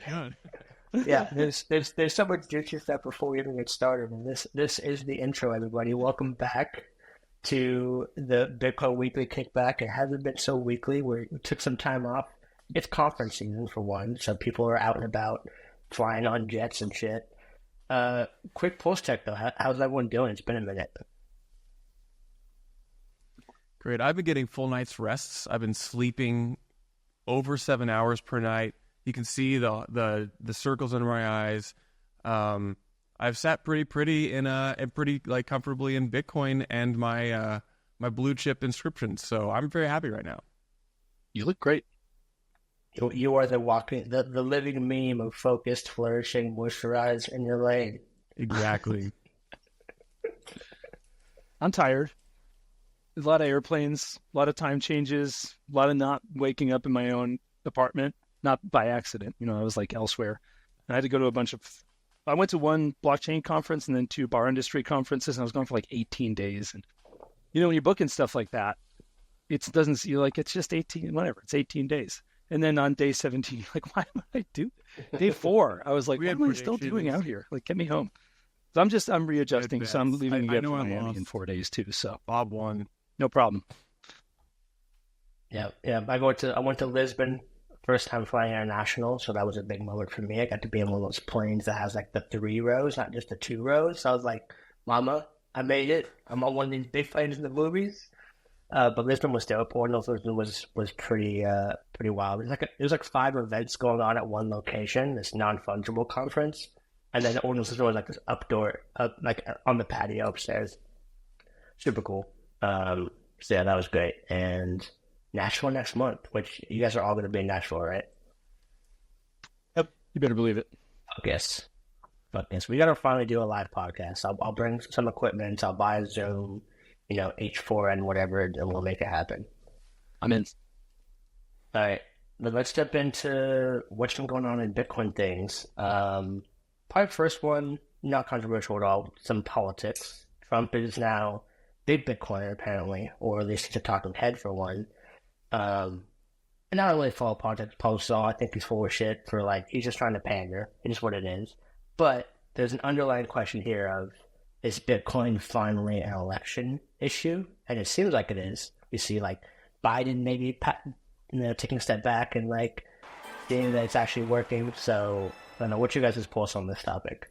Good. Yeah, there's so much juicy stuff before we even get started, and this is the intro, everybody. Welcome back to the Bitcoin Weekly Kickback. It hasn't been so weekly. We took some time off. It's conference season for one, so people are out and about, flying on jets and shit. Quick pulse check though. How's everyone doing? It's been a minute. Great. I've been getting full night's rests. I've been sleeping over 7 hours per night. You can see the circles under my eyes. I've sat pretty and pretty like comfortably in Bitcoin and my my blue chip inscriptions. So I'm very happy right now. You look great. You are the living meme of focused, flourishing, moisturized in your lane. Exactly. I'm tired. There's a lot of airplanes, a lot of time changes, a lot of not waking up in my own apartment, not by accident. I was like elsewhere. And I had to go to I went to one blockchain conference and then 2 bar industry conferences, and I was gone for like 18 days. And, when you're booking stuff like that, it doesn't seem like it's just 18, whatever, it's 18 days. And then on day 17, you're like, why would I do Day 4, I was like, what am I still doing out here? Like, get me home. So I'm readjusting. So I'm leaving again for Miami in 4 days too. So Bob won. No problem. Yeah. I went to Lisbon, first time flying international, so that was a big moment for me. I got to be in one of those planes that has like the 3 rows, not just the 2 rows. So I was like, Mama, I made it. I'm on one of these big planes in the movies. But Lisbon was dope. Ordinals was pretty wild. It was like 5 events going on at one location. This non-fungible conference, and then Ordinals was like this like on the patio upstairs. Super cool. So yeah, that was great. And Nashville next month, which you guys are all going to be in Nashville, right? Yep, you better believe it. Fuck yes. We got to finally do a live podcast. I'll bring some equipment. I'll buy a Zoom, H4n, whatever, and we'll make it happen. I'm in. All right. But let's step into what's been going on in Bitcoin things. Probably first one, not controversial at all, some politics. Trump is now big Bitcoiner, apparently, or at least he's a talking head for one. And I don't really follow politics posts, so I think he's full of shit he's just trying to pander. It is what it is. But there's an underlying question here of, is Bitcoin finally an election issue? And it seems like it is. We see Biden maybe taking a step back and seeing that it's actually working. So I don't know, what's your guys' pulse on this topic?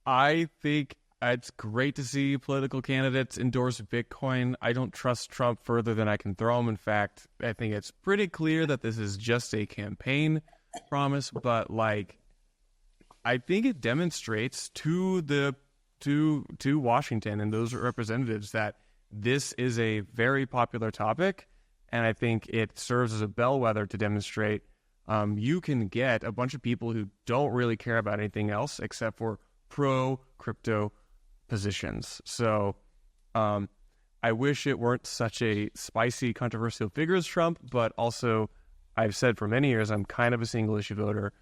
I think it's great to see political candidates endorse Bitcoin. I don't trust Trump further than I can throw him. In fact, I think it's pretty clear that this is just a campaign promise, but I think it demonstrates to Washington and those representatives that this is a very popular topic, and I think it serves as a bellwether to demonstrate you can get a bunch of people who don't really care about anything else except for pro-crypto positions. So I wish it weren't such a spicy, controversial figure as Trump, but also I've said for many years I'm kind of a single-issue voter,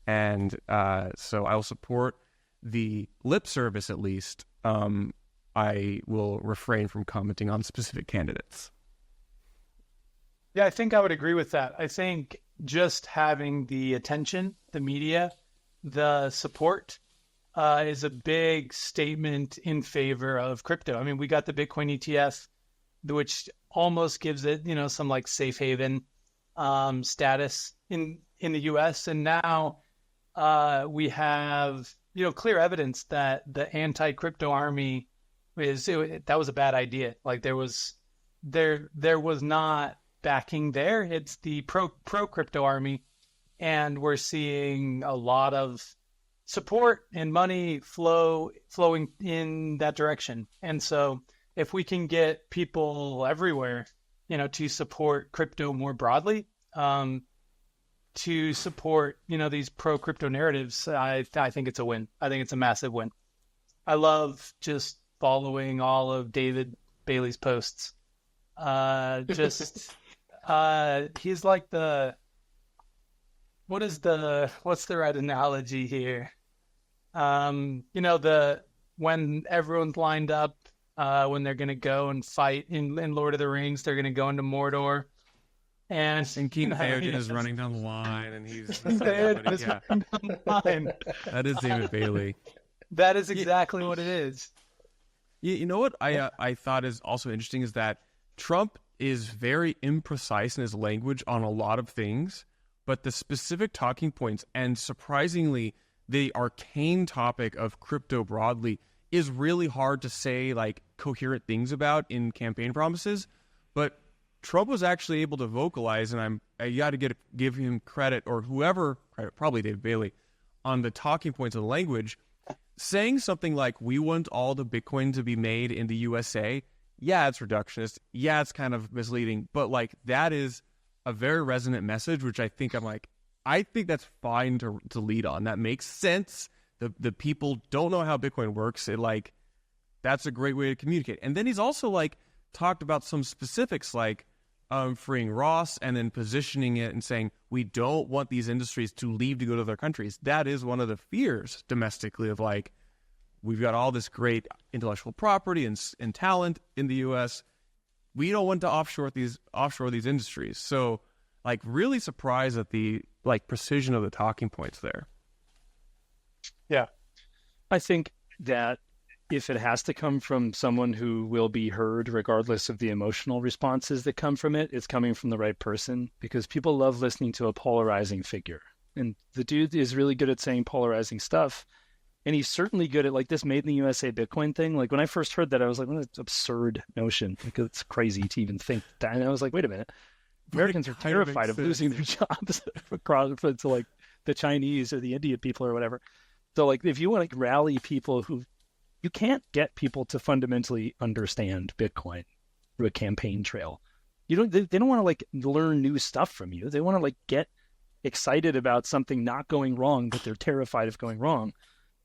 and so I will support the lip service at least. I will refrain from commenting on specific candidates. Yeah, I think I would agree with that. I think just having the attention, the media, the support is a big statement in favor of crypto. I mean, we got the Bitcoin ETF, which almost gives it, some safe haven status in the U.S. And now we have, clear evidence that the anti-crypto army that was a bad idea. There was not backing there. It's the pro crypto army, and we're seeing a lot of support and money flowing in that direction. And so if we can get people everywhere, to support crypto more broadly, to support, these pro crypto narratives, I think it's a win. I think it's a massive win. I love just following all of David Bailey's posts. He's like what's the right analogy here? When everyone's lined up, when they're going to go and fight in Lord of the Rings, they're going to go into Mordor. And Keaton Theoden is running down the line, and he's Theoden is yeah, running down the line. that is David Bailey. That is exactly what it is. You know what I thought is also interesting is that Trump is very imprecise in his language on a lot of things, but the specific talking points and surprisingly the arcane topic of crypto broadly is really hard to say like coherent things about in campaign promises. But Trump was actually able to vocalize, and I got to give him credit, or whoever, probably David Bailey, on the talking points of the language, saying something like, we want all the Bitcoin to be made in the USA. Yeah, it's reductionist. Yeah, it's kind of misleading. But like that is a very resonant message, which I think that's fine to lead on. That makes sense. The people don't know how Bitcoin works. That's a great way to communicate. And then he's also like talked about some specifics like freeing Ross and then positioning it and saying, we don't want these industries to leave to go to other countries. That is one of the fears domestically of like, we've got all this great intellectual property and talent in the U.S. We don't want to offshore these industries. So like really surprised at the like precision of the talking points there. Yeah. I think that if it has to come from someone who will be heard regardless of the emotional responses that come from it, it's coming from the right person, because people love listening to a polarizing figure. And the dude is really good at saying polarizing stuff. And he's certainly good at like this made in the USA Bitcoin thing. Like when I first heard that, I was like, what an absurd notion. Like it's crazy to even think that. And I was like, wait a minute. Americans are terrified of losing their jobs across to like the Chinese or the Indian people or whatever. So like if you want to rally people who, you can't get people to fundamentally understand Bitcoin through a campaign trail. They don't want to like learn new stuff from you. They want to like get excited about something not going wrong, but they're terrified of going wrong.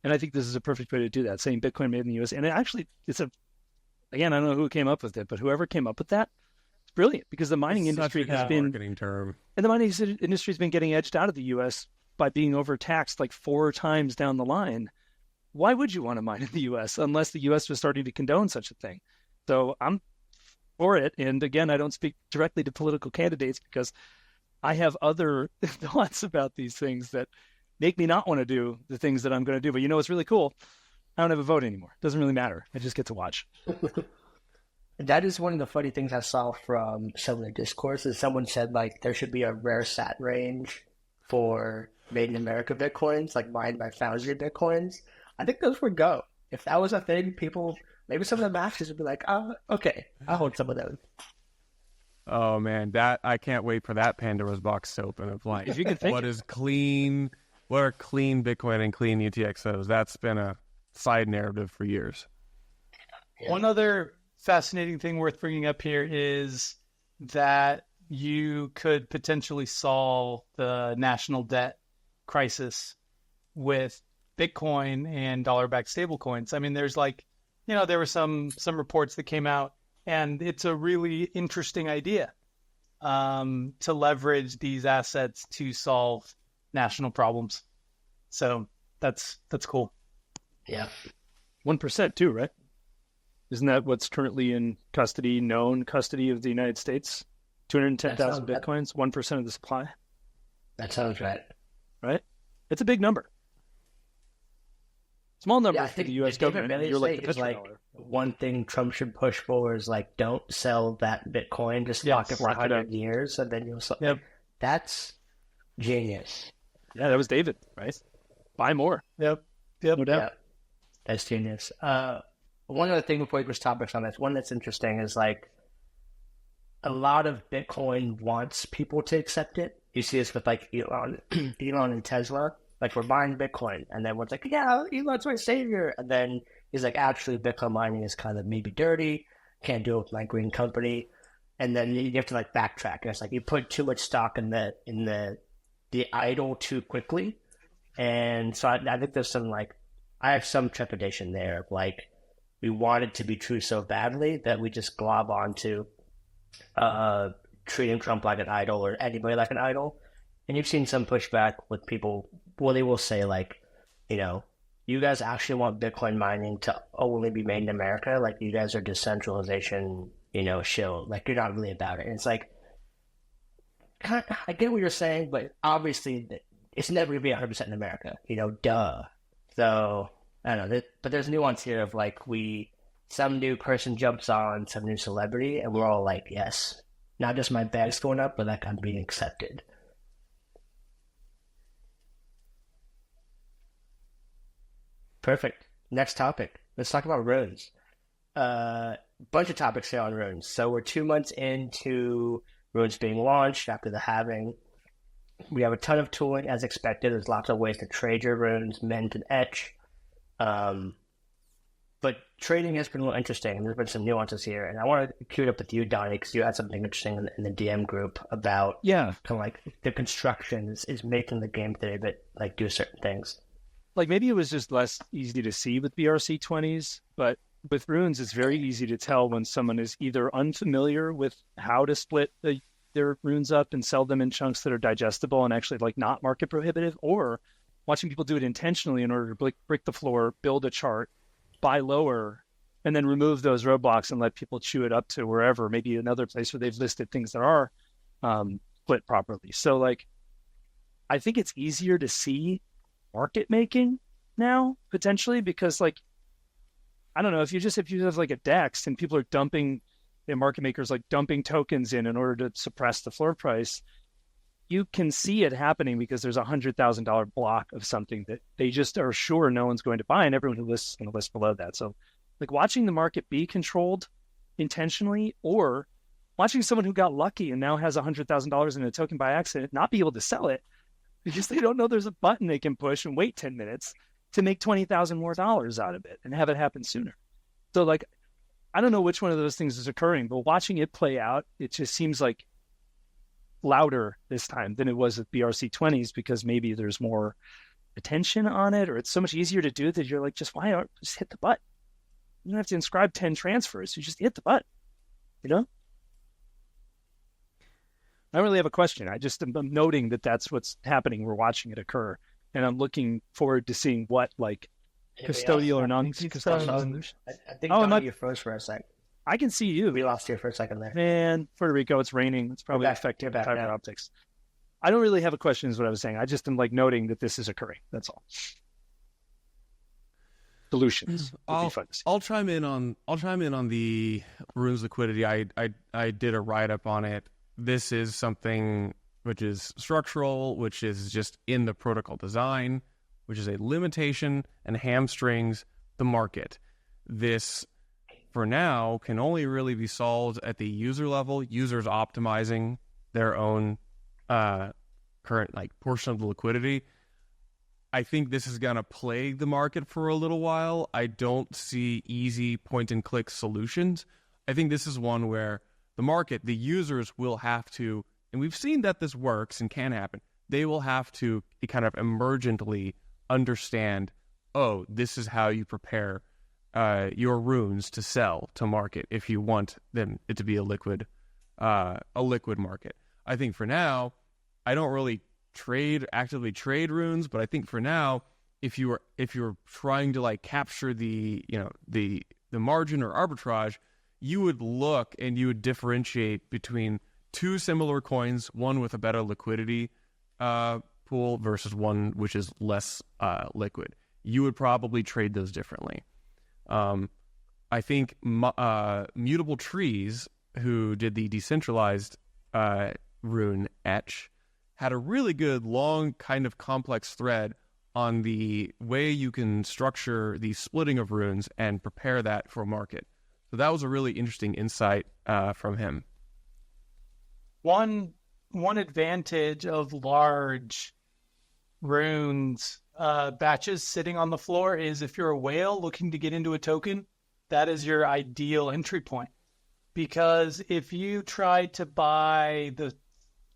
And I think this is a perfect way to do that, saying Bitcoin made in the US. And again, I don't know who came up with it, but whoever came up with that, it's brilliant, because the mining industry has been, marketing term. And the mining industry has been getting edged out of the US by being overtaxed like 4 times down the line. Why would you want to mine in the U.S. unless the U.S. was starting to condone such a thing? So I'm for it. And again, I don't speak directly to political candidates because I have other thoughts about these things that make me not want to do the things that I'm going to do. But you know what's really cool? I don't have a vote anymore. It doesn't really matter. I just get to watch. That is one of the funny things I saw from some of the discourse is someone said like there should be a rare sat range for made in America Bitcoins, like mined by foundry Bitcoins. I think those would go. If that was a thing, people, maybe some of the masters would be like, oh, okay, I'll hold some of those. Oh man, I can't wait for that Pandora's box to open of like, if you can think what are clean Bitcoin and clean UTXOs. That's been a side narrative for years. Yeah. One other fascinating thing worth bringing up here is that you could potentially solve the national debt crisis with Bitcoin and dollar-backed stablecoins. I mean, there's there were some reports that came out, and it's a really interesting idea to leverage these assets to solve national problems. So that's cool. Yeah. 1% too, right? Isn't that what's currently in known custody of the United States? 210,000 Bitcoins, 1% of the supply. That sounds right. Right? It's a big number. Small number Yeah, for the U.S. government. You're like the petrodollar. One thing Trump should push for is like, don't sell that Bitcoin. Just lock it for 100 years, and then you'll sell. Yep. That's genius. Yeah, that was David, right? Buy more. Yep. No doubt. Yeah, that's genius. One other thing before we switch topics on this, one that's interesting is like a lot of Bitcoin wants people to accept it. You see this with like Elon and Tesla. Like, we're buying Bitcoin, and then one's like, yeah, Elon's my savior. And then he's like, actually, Bitcoin mining is kind of maybe dirty. Can't do it with my green company. And then you have to like backtrack. And it's like you put too much stock in the idol too quickly. And so I think there's some I have some trepidation there of like, we want it to be true so badly that we just glob onto treating Trump like an idol or anybody like an idol. And you've seen some pushback with people where they will say like, you guys actually want Bitcoin mining to only be made in America? Like, you guys are decentralization, shill. Like, you're not really about it. And it's like, I get what you're saying, but obviously it's never going to be 100% in America, duh. So, I don't know, but there's nuance here of like some new person jumps on, some new celebrity, and we're all like, yes, not just my bag's going up, but like I'm being accepted. Perfect. Next topic. Let's talk about runes. Bunch of topics here on runes. So we're 2 months into runes being launched after the halving. We have a ton of tooling as expected. There's lots of ways to trade your runes, mint and etch. But trading has been a little interesting, and there's been some nuances here. And I want to cue it up with you, Donny, because you had something interesting in the DM group about kind of like the construction is making the game today, but like do certain things. Like maybe it was just less easy to see with BRC 20s, but with runes, it's very easy to tell when someone is either unfamiliar with how to split their runes up and sell them in chunks that are digestible and actually like not market prohibitive, or watching people do it intentionally in order to brick the floor, build a chart, buy lower, and then remove those roadblocks and let people chew it up to wherever, maybe another place where they've listed things that are split properly. So like, I think it's easier to see market making now potentially, because like, I don't know, if you have like a DEX and people are dumping, the market makers like dumping tokens in order to suppress the floor price, you can see it happening because there's $100,000 block of something that they just are sure no one's going to buy, and everyone who lists is going to list below that. So like watching the market be controlled intentionally, or watching someone who got lucky and now has $100,000 in a token by accident not be able to sell it because they don't know there's a button they can push and wait 10 minutes to make $20,000 more out of it and have it happen sooner. So like, I don't know which one of those things is occurring, but watching it play out, it just seems like louder this time than it was at BRC 20s, because maybe there's more attention on it, or it's so much easier to do that you're like, just hit the button. You don't have to inscribe 10 transfers. You just hit the button, I don't really have a question. I'm noting that that's what's happening. We're watching it occur, and I'm looking forward to seeing what like custodial or non-custodial. I think Donny, you froze for a sec. I can see you. We lost you for a second there. Man, Puerto Rico, it's raining. It's probably affecting fiber optics. I don't really have a question is what I was saying. I just am like noting that this is occurring. That's all. Solutions. I'll chime in on the runes liquidity. I did a write-up on it. This is something which is structural, which is just in the protocol design, which is a limitation and hamstrings the market. This, for now, can only really be solved at the user level, users optimizing their own current portion of the liquidity. I think this is going to plague the market for a little while. I don't see easy point-and-click solutions. I think this is one where the market, the users will have to, and we've seen that this works and can happen, they will have to kind of emergently understand, oh, this is how you prepare your runes to sell to market if you want it to be a liquid market. I think for now, I don't really actively trade runes, but I think for now, if you're trying to capture the margin or arbitrage, you would look and you would differentiate between two similar coins, one with a better liquidity pool versus one which is less liquid. You would probably trade those differently. I think Mutable Trees, who did the decentralized rune etch, had a really good, long, kind of complex thread on the way you can structure the splitting of runes and prepare that for market. So that was a really interesting insight from him. One advantage of large runes batches sitting on the floor is if you're a whale looking to get into a token, that is your ideal entry point. Because if you try to buy the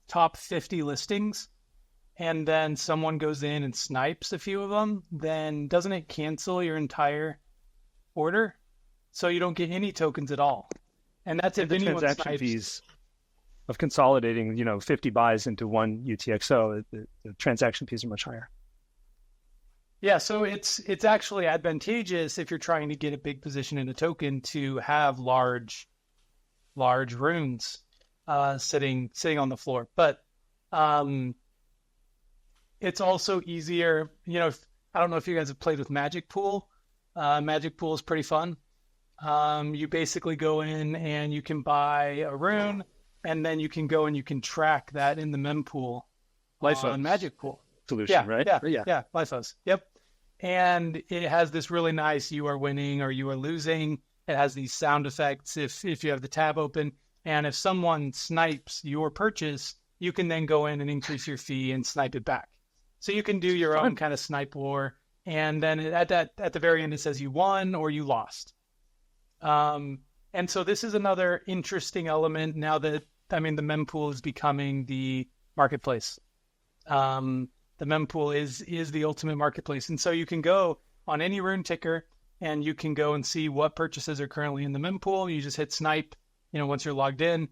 top 50 listings and then someone goes in and snipes a few of them, then doesn't it cancel your entire order? So you don't get any tokens at all. And that's if anyone transaction snipes. Fees of consolidating, 50 buys into one UTXO, the transaction fees are much higher. Yeah, so it's actually advantageous if you're trying to get a big position in a token to have large runes sitting on the floor. But It's also easier, I don't know if you guys have played with Magic Pool. Magic Pool is pretty fun. You basically go in and you can buy a rune, and then you can go and you can track that in the mempool on Magic Pool. Solution, right? Yeah, Lifos. Yep. And it has this really nice, you are winning or you are losing. It has these sound effects if you have the tab open. And if someone snipes your purchase, you can then go in and increase your fee and snipe it back. So you can do your own kind of snipe war. And then at the very end, it says you won or you lost. And so this is another interesting element now that, the mempool is becoming the marketplace. The mempool is the ultimate marketplace. And so you can go on any rune ticker and you can go and see what purchases are currently in the mempool. You just hit snipe, once you're logged in,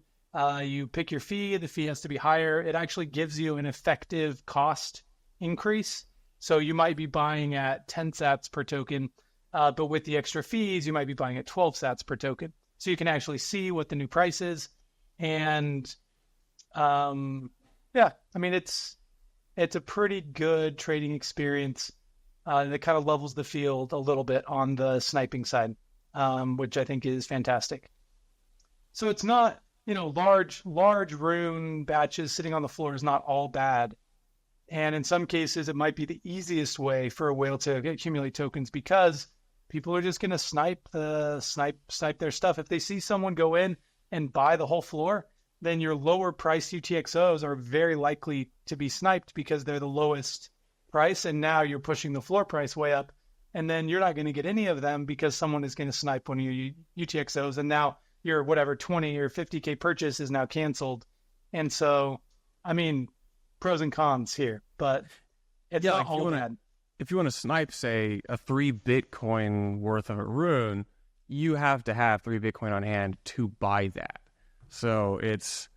you pick your fee. The fee has to be higher. It actually gives you an effective cost increase. So you might be buying at 10 sats per token, but with the extra fees, you might be buying at 12 sats per token. So you can actually see what the new price is. And it's a pretty good trading experience that kind of levels the field a little bit on the sniping side, which I think is fantastic. So it's not, large rune batches sitting on the floor is not all bad. And in some cases, it might be the easiest way for a whale to accumulate tokens because people are just going to snipe their stuff. If they see someone go in and buy the whole floor, then your lower price UTXOs are very likely to be sniped because they're the lowest price. And now you're pushing the floor price way up. And then you're not going to get any of them because someone is going to snipe one of your UTXOs. And now your 20 or 50K purchase is now canceled. And so, pros and cons here, but it's not all bad. If you want to snipe, say, a 3 Bitcoin worth of a rune, you have to have 3 Bitcoin on hand to buy that. So it's,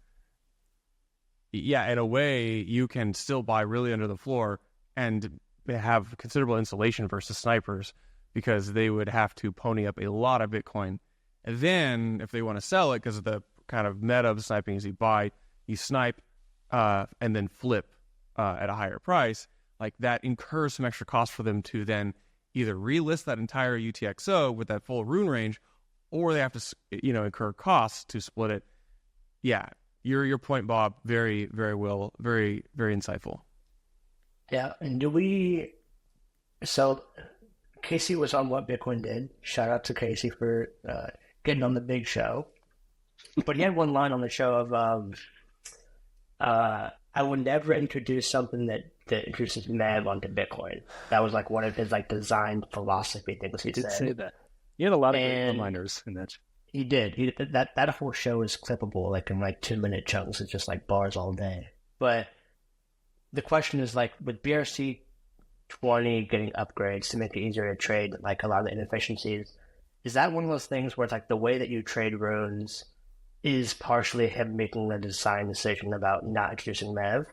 in a way, you can still buy really under the floor and have considerable insulation versus snipers because they would have to pony up a lot of Bitcoin. And then if they want to sell it, because of the kind of meta of sniping is you snipe and then flip at a higher price, like that incurs some extra cost for them to then either relist that entire UTXO with that full rune range, or they have to, incur costs to split it. Yeah, your point, Bob, very, very well, very, very insightful. Yeah, and so Casey was on What Bitcoin Did. Shout out to Casey for getting on the big show. But he had one line on the show of, I would never introduce something that introduces MEV onto Bitcoin. That was like one of his design philosophy things he did said. Say that. He had a lot of good liners in that. He did. That whole show is clippable, in 2-minute chunks. It's just bars all day. But the question is with BRC20 getting upgrades to make it easier to trade, a lot of the inefficiencies, is that one of those things where it's the way that you trade runes is partially him making the design decision about not introducing MEV?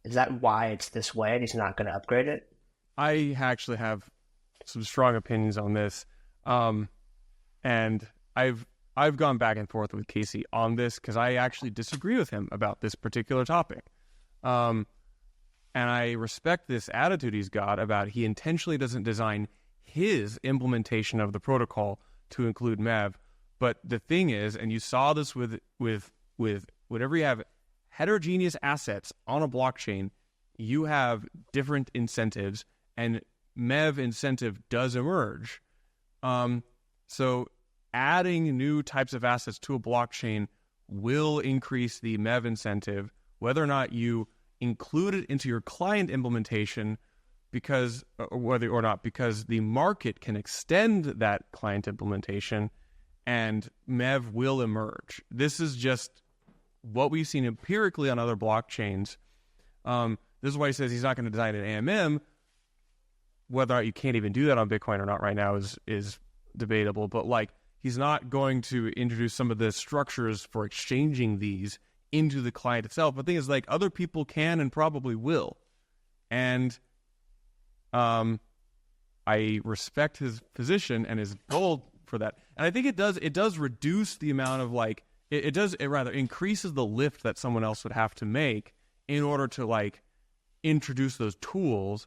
Is that why it's this way and he's not going to upgrade it? I actually have some strong opinions on this. And I've gone back and forth with Casey on this because I actually disagree with him about this particular topic. And I respect this attitude he's got about he intentionally doesn't design his implementation of the protocol to include MEV. But the thing is, and you saw this with whenever you have heterogeneous assets on a blockchain, you have different incentives, and MEV incentive does emerge. So adding new types of assets to a blockchain will increase the MEV incentive, whether or not you include it into your client implementation, because the market can extend that client implementation and MEV will emerge. This is just what we've seen empirically on other blockchains. This is why he says he's not going to design an AMM. Whether or not you can't even do that on Bitcoin or not right now is debatable. But he's not going to introduce some of the structures for exchanging these into the client itself. But the thing is, other people can and probably will. And I respect his position and his goal for that. And I think it does reduce the amount of it rather increases the lift that someone else would have to make in order to like introduce those tools.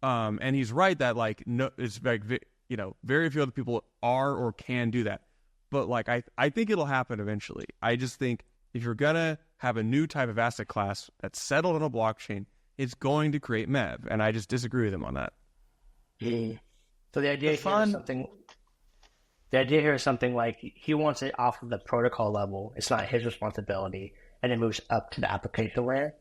And he's right that like no, it's like very few other people are or can do that. But like I think it'll happen eventually. I just think if you're gonna have a new type of asset class that's settled on a blockchain, it's going to create MEV, and I just disagree with him on that. So the idea here is something like he wants it off of the protocol level. It's not his responsibility, and it moves up to the application layer.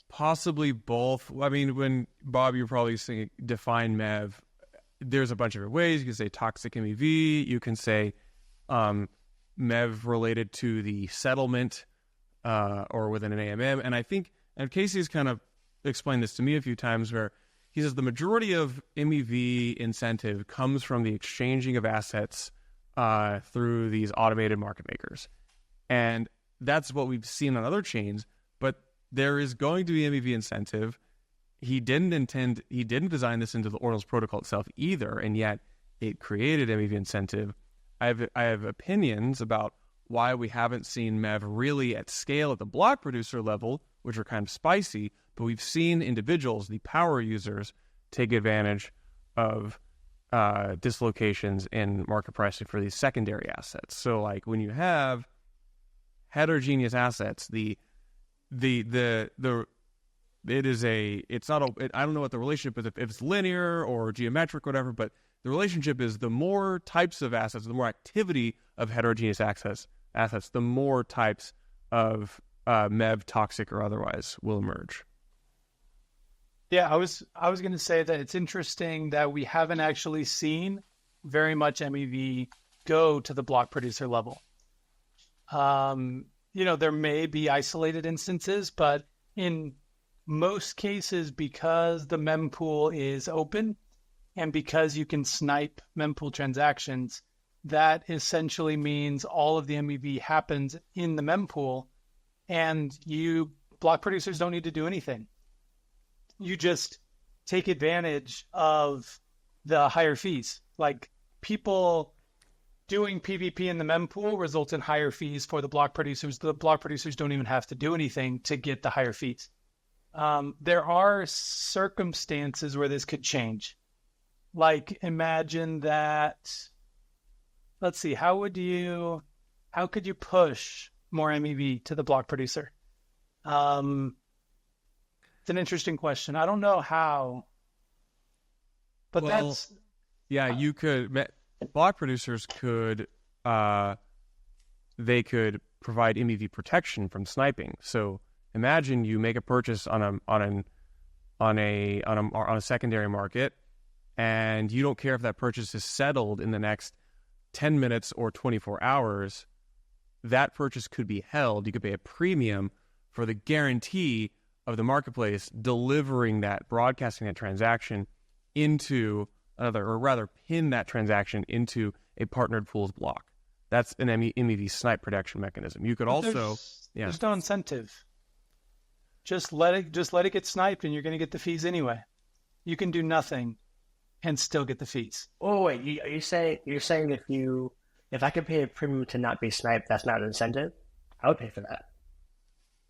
Possibly both. I mean, when Bob, you're probably saying define MEV. There's a bunch of different ways. You can say toxic MEV. You can say MEV related to the settlement or within an AMM. And I think, and Casey's kind of explained this to me a few times, where he says the majority of MEV incentive comes from the exchanging of assets through these automated market makers. And that's what we've seen on other chains, but there is going to be MEV incentive. He didn't design this into the Ordinals protocol itself either, and yet it created MEV incentive. I have opinions about why we haven't seen MEV really at scale at the block producer level, which are kind of spicy, but we've seen individuals, the power users, take advantage of dislocations in market pricing for these secondary assets. So like when you have heterogeneous assets, I don't know what the relationship is, if it's linear or geometric or whatever, but the relationship is the more types of assets, the more activity of heterogeneous assets, the more types of MEV, toxic or otherwise, will emerge. Yeah, I was going to say that it's interesting that we haven't actually seen very much MEV go to the block producer level. There may be isolated instances, but in most cases, because the mempool is open and because you can snipe mempool transactions, that essentially means all of the MEV happens in the mempool, and you block producers don't need to do anything. You just take advantage of the higher fees. Like, people doing PvP in the mempool results in higher fees for the block producers. The block producers don't even have to do anything to get the higher fees. There are circumstances where this could change. Like, imagine that, let's see, how could you push more MEV to the block producer? It's an interesting question. I don't know how, but you could, block producers could, they could provide MEV protection from sniping. So imagine you make a purchase on a secondary market, and you don't care if that purchase is settled in the next 10 minutes or 24 hours. That purchase could be held. You could pay a premium for the guarantee of the marketplace delivering that, broadcasting that transaction into another, or rather pin that transaction into a partnered pool's block. That's an MEV snipe protection mechanism. You could there's no incentive. Just let it get sniped, and you're going to get the fees anyway. You can do nothing and still get the fees. Oh wait, you're saying if I could pay a premium to not be sniped, that's not an incentive? I would pay for that.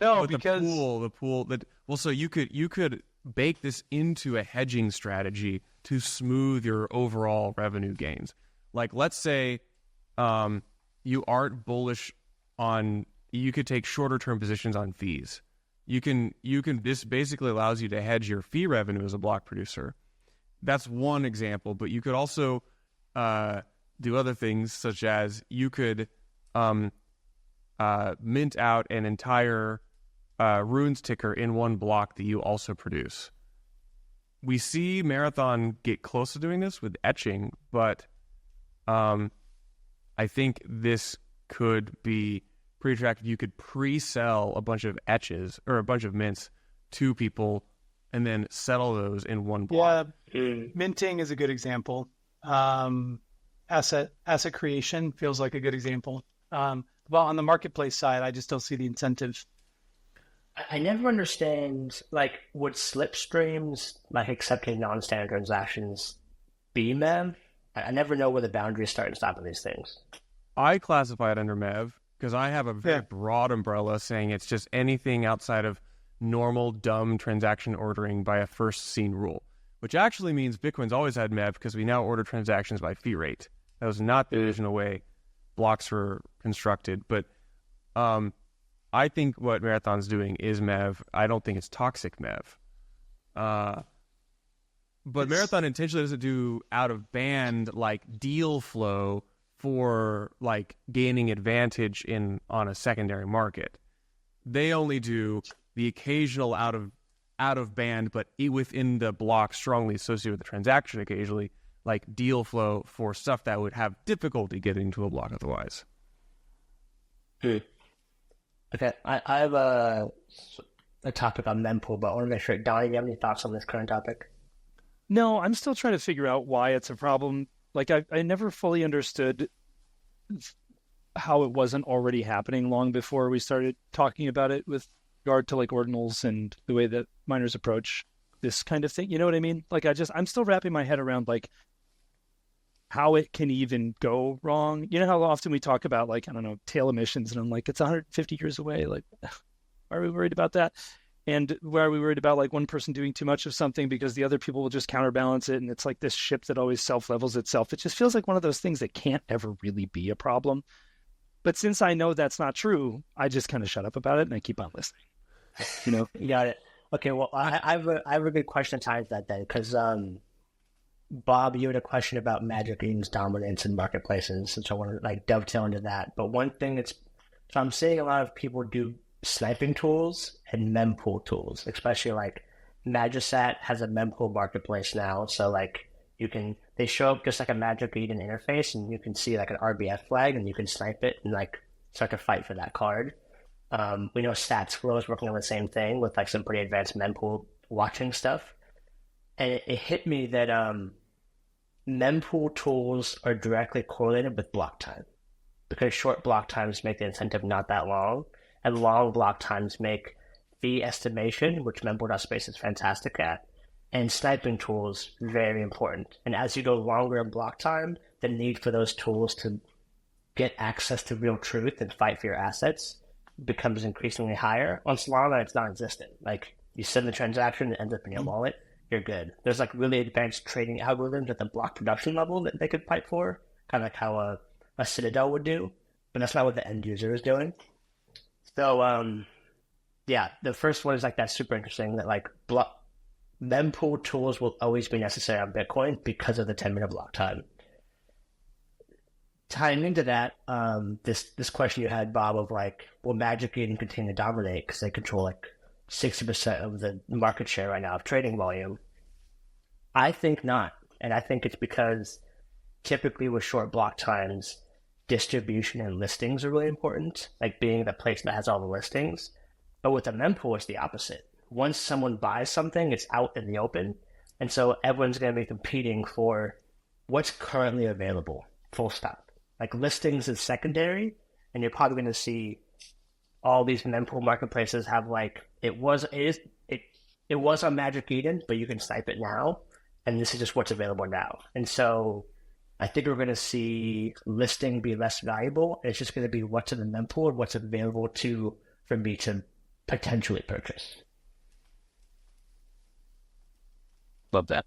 No, but because the pool that, well, so you could bake this into a hedging strategy to smooth your overall revenue gains. Like, let's say you aren't bullish on, you could take shorter term positions on fees. This basically allows you to hedge your fee revenue as a block producer. That's one example, but you could also do other things, such as you could mint out an entire runes ticker in one block that you also produce. We see Marathon get close to doing this with etching, but I think this could be pretty attractive. You could pre-sell a bunch of etches or a bunch of mints to people and then settle those in one block. Yeah, minting is a good example. Asset creation feels like a good example. Well, on the marketplace side, I just don't see the incentive. I never understand, like, would slipstreams, like accepting non-standard transactions, be MEV? I never know where the boundaries start and stop of these things. I classify it under MEV, because I have a very broad umbrella saying it's just anything outside of normal, dumb transaction ordering by a first seen rule, which actually means Bitcoin's always had MEV because we now order transactions by fee rate. That was not the original way blocks were constructed. But I think what Marathon's doing is MEV. I don't think it's toxic MEV. But Marathon intentionally doesn't do out of band like deal flow for like gaining advantage on a secondary market. They only do the occasional out of band, but within the block strongly associated with the transaction occasionally, like deal flow for stuff that would have difficulty getting to a block otherwise. Okay, I have a topic on mempool, but I want to make sure, Donny, do you have any thoughts on this current topic? No, I'm still trying to figure out why it's a problem. Like, I never fully understood how it wasn't already happening long before we started talking about it with regard to like ordinals and the way that miners approach this kind of thing. You know what I mean? Like, I'm still wrapping my head around like how it can even go wrong. You know how often we talk about like, I don't know, tail emissions, and I'm like, it's 150 years away. Like, why are we worried about that? And why are we worried about like one person doing too much of something because the other people will just counterbalance it? And it's like this ship that always self-levels itself. It just feels like one of those things that can't ever really be a problem. But since I know that's not true, I just kind of shut up about it and I keep on listening. You know? You got it. Okay, well, I have a good question to tie into that then, because Bob, you had a question about MagicEden's dominance in marketplaces, and so I want to like dovetail into that. But one thing so I'm seeing a lot of people do sniping tools and mempool tools, especially like MagicEden has a mempool marketplace now. So like they show up just like a MagicEden interface, and you can see like an RBF flag, and you can snipe it and like start to fight for that card. We know StatsFlow is working on the same thing with like some pretty advanced mempool watching stuff. And it hit me that mempool tools are directly correlated with block time, because short block times make the incentive not that long, and long block times make fee estimation, which mempool.space is fantastic at, and sniping tools very important. And as you go longer in block time, the need for those tools to get access to real truth and fight for your assets becomes increasingly higher. On Solana, it's non-existent. Like, you send the transaction, it ends up in your wallet, you're good. There's like really advanced trading algorithms at the block production level that they could fight for, kind of like how a Citadel would do, but that's not what the end user is doing. So, yeah, the first one is like that's super interesting, that like mempool tools will always be necessary on Bitcoin because of the 10-minute block time. Tying into that, this question you had, Bob, of like, will MagicEden continue to dominate because they control like 60% of the market share right now of trading volume? I think not. And I think it's because typically with short block times, distribution and listings are really important, like being the place that has all the listings. But with a mempool, it's the opposite. Once someone buys something, it's out in the open. And so everyone's going to be competing for what's currently available, full stop. Like, listings is secondary, and you're probably going to see all these mempool marketplaces have like, it was on MagicEden, but you can snipe it now, and this is just what's available now. And so I think we're going to see listing be less valuable. It's just going to be what's in the mempool and what's available for me to potentially purchase. Love that.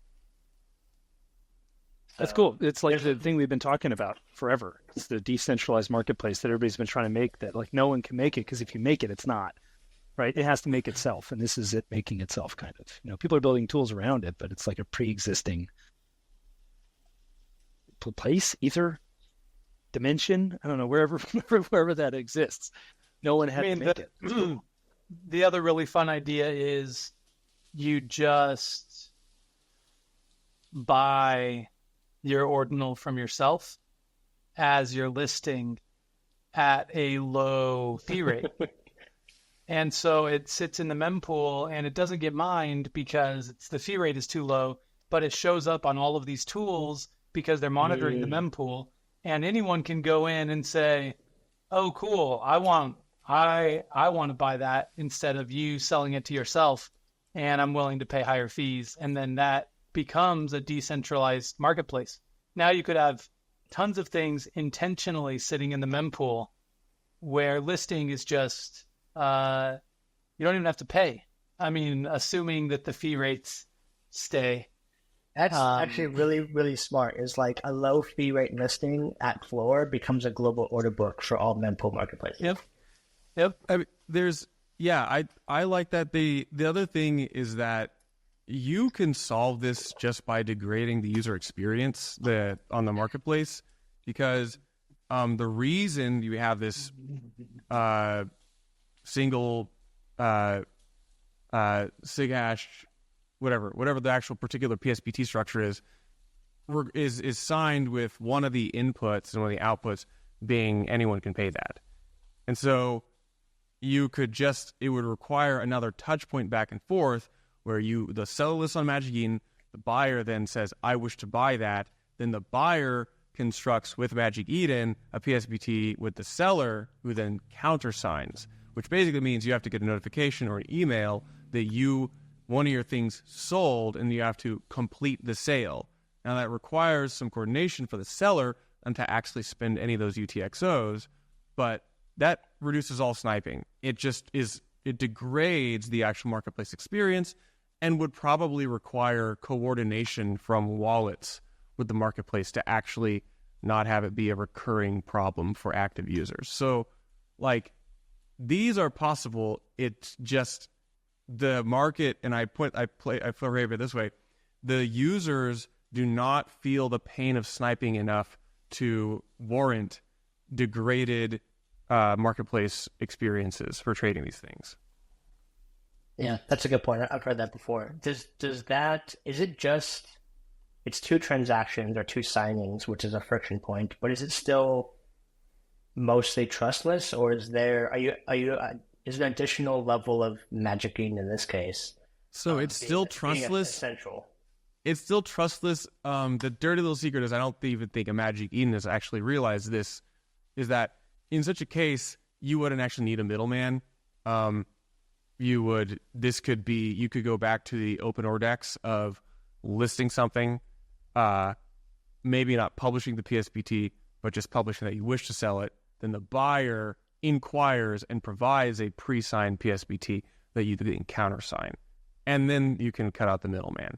That's cool. It's like the thing we've been talking about forever. It's the decentralized marketplace that everybody's been trying to make, that like no one can make it, because if you make it, it's not, right? It has to make itself, and this is it making itself, kind of. You know, people are building tools around it, but it's like a pre-existing place, ether, dimension. I don't know, wherever that exists. No one had to make it. The other really fun idea is you just buy your ordinal from yourself as your listing at a low fee rate. And so it sits in the mempool and it doesn't get mined because the fee rate is too low, but it shows up on all of these tools because they're monitoring the mempool, and anyone can go in and say, oh, cool, I want to buy that instead of you selling it to yourself, and I'm willing to pay higher fees. And then that becomes a decentralized marketplace. Now you could have tons of things intentionally sitting in the mempool where listing is just you don't even have to pay. I mean, assuming that the fee rates stay. That's actually really, really smart. Is like a low fee rate listing at floor becomes a global order book for all mempool marketplaces. Yep. I mean, I like that. The other thing is that you can solve this just by degrading the user experience on the marketplace, because the reason you have this single sig hash, whatever the actual particular PSBT structure is signed with one of the inputs and one of the outputs being anyone can pay that. And so it would require another touch point back and forth where the seller lists on MagicEden, the buyer then says, I wish to buy that. Then the buyer constructs with MagicEden a PSBT with the seller, who then countersigns, which basically means you have to get a notification or an email that one of your things sold, and you have to complete the sale. Now that requires some coordination for the seller and to actually spend any of those UTXOs, but that reduces all sniping. It degrades the actual marketplace experience and would probably require coordination from wallets with the marketplace to actually not have it be a recurring problem for active users. So, like, these are possible. It's just the market, and I frame it this way: the users do not feel the pain of sniping enough to warrant degraded marketplace experiences for trading these things. Yeah, that's a good point. I've heard that before. Is it just, it's two transactions or two signings, which is a friction point, but is it still mostly trustless, or is there an additional level of MagicEden in this case? So it's still trustless. Essential. It's still trustless. The dirty little secret is, I don't even think a MagicEden has actually realized this, is that in such a case, you wouldn't actually need a middleman. You could go back to the open ordex of listing something, maybe not publishing the PSBT, but just publishing that you wish to sell it. Then the buyer inquires and provides a pre-signed PSBT that you can countersign. And then you can cut out the middleman.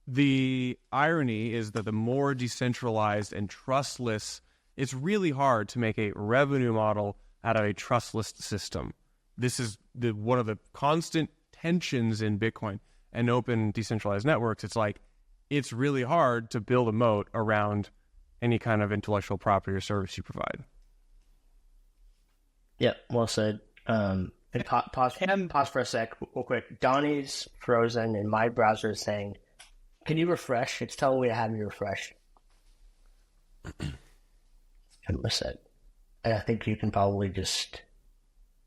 The irony is that the more decentralized and trustless, it's really hard to make a revenue model out of a trustless system. This is one of the constant tensions in Bitcoin and open decentralized networks. It's really hard to build a moat around any kind of intellectual property or service you provide. Yeah, well said. Pause for a sec, real quick. Donny's frozen and my browser is saying, can you refresh? It's telling me to have you refresh. I miss it. And I think you can probably just